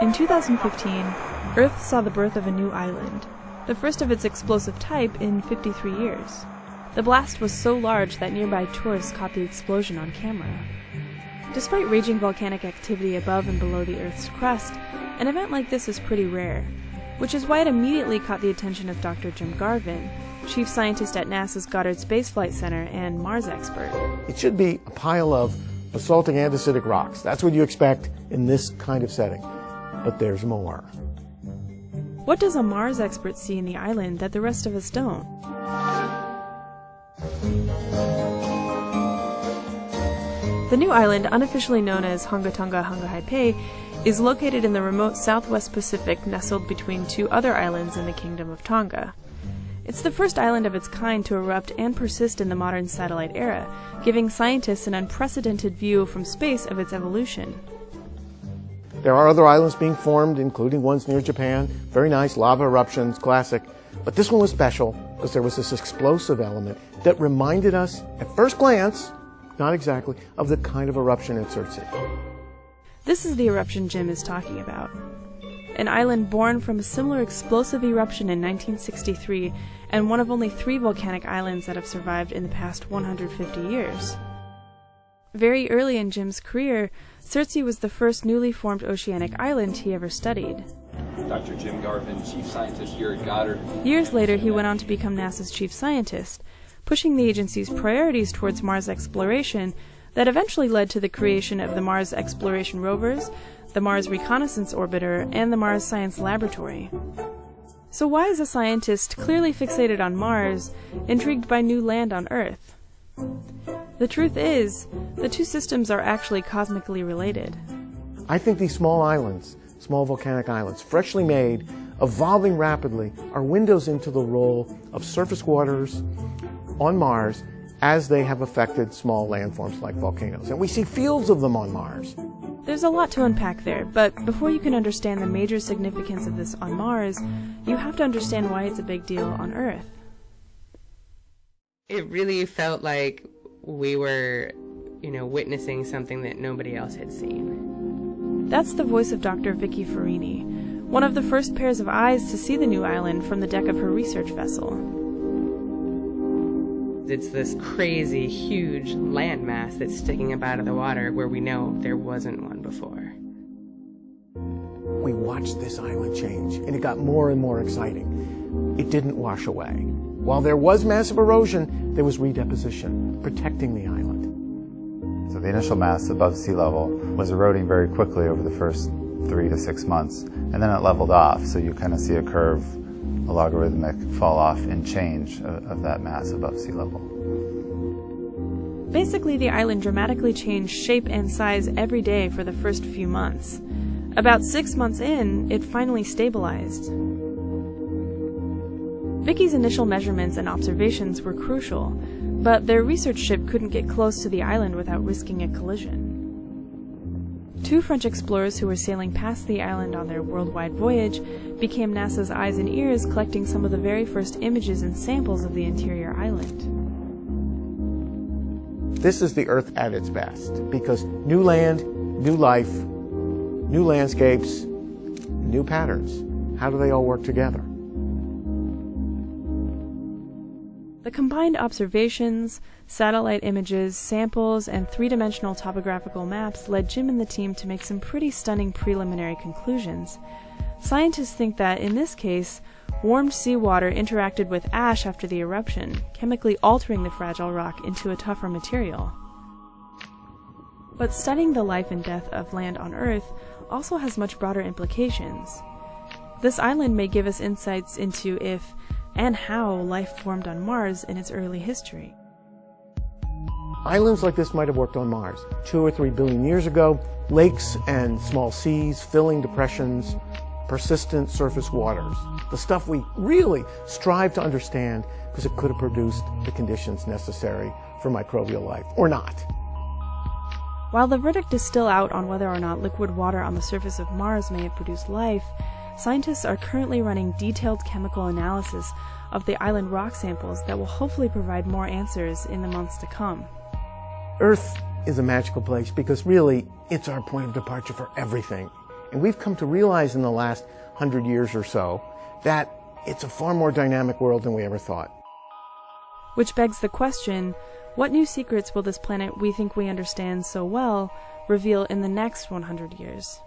In 2015, Earth saw the birth of a new island, the first of its explosive type in 53 years. The blast was so large that nearby tourists caught the explosion on camera. Despite raging volcanic activity above and below the Earth's crust, an event like this is pretty rare, which is why it immediately caught the attention of Dr. Jim Garvin, chief scientist at NASA's Goddard Space Flight Center and Mars expert. It should be a pile of basaltic andesitic rocks. That's what you expect in this kind of setting. But there's more. What does a Mars expert see in the island that the rest of us don't? The new island, unofficially known as Hongatonga Hangahaipe, is located in the remote southwest Pacific, nestled between two other islands in the Kingdom of Tonga. It's the first island of its kind to erupt and persist in the modern satellite era, giving scientists an unprecedented view from space of its evolution. There are other islands being formed, including ones near Japan. Very nice, lava eruptions, classic. But this one was special because there was this explosive element that reminded us, at first glance, not exactly, of the kind of eruption at Surtsey. This is the eruption Jim is talking about. An island born from a similar explosive eruption in 1963 and one of only 3 volcanic islands that have survived in the past 150 years. Very early in Jim's career, Surtsey was the first newly formed oceanic island he ever studied. Dr. Jim Garvin, chief scientist here at Goddard. Years later, he went on to become NASA's chief scientist, pushing the agency's priorities towards Mars exploration that eventually led to the creation of the Mars Exploration Rovers, the Mars Reconnaissance Orbiter, and the Mars Science Laboratory. So why is a scientist clearly fixated on Mars intrigued by new land on Earth? The truth is, the two systems are actually cosmically related. I think these small islands, small volcanic islands, freshly made, evolving rapidly, are windows into the role of surface waters on Mars as they have affected small landforms like volcanoes. And we see fields of them on Mars. There's a lot to unpack there, but before you can understand the major significance of this on Mars, you have to understand why it's a big deal on Earth. It really felt like we were, witnessing something that nobody else had seen. That's the voice of Dr. Vicky Farini, one of the first pairs of eyes to see the new island from the deck of her research vessel. It's this crazy, huge landmass that's sticking up out of the water where we know there wasn't one before. We watched this island change, and it got more and more exciting. It didn't wash away. While there was massive erosion, there was redeposition, protecting the island. So the initial mass above sea level was eroding very quickly over the first 3 to 6 months, and then it leveled off, so you kind of see a curve, a logarithmic fall off and change of that mass above sea level. Basically, the island dramatically changed shape and size every day for the first few months. About 6 months in, it finally stabilized. Vicky's initial measurements and observations were crucial, but their research ship couldn't get close to the island without risking a collision. 2 French explorers who were sailing past the island on their worldwide voyage became NASA's eyes and ears, collecting some of the very first images and samples of the interior island. This is the Earth at its best, because new land, new life, new landscapes, new patterns. How do they all work together? The combined observations, satellite images, samples, and 3-dimensional topographical maps led Jim and the team to make some pretty stunning preliminary conclusions. Scientists think that, in this case, warmed seawater interacted with ash after the eruption, chemically altering the fragile rock into a tougher material. But studying the life and death of land on Earth also has much broader implications. This island may give us insights into if and how life formed on Mars in its early history. Islands like this might have worked on Mars 2 or 3 billion years ago. Lakes and small seas, filling depressions, persistent surface waters. The stuff we really strive to understand because it could have produced the conditions necessary for microbial life, or not. While the verdict is still out on whether or not liquid water on the surface of Mars may have produced life, scientists are currently running detailed chemical analysis of the island rock samples that will hopefully provide more answers in the months to come. Earth is a magical place because really it's our point of departure for everything. And we've come to realize in the last 100 years or so that it's a far more dynamic world than we ever thought. Which begs the question, what new secrets will this planet we think we understand so well reveal in the next 100 years?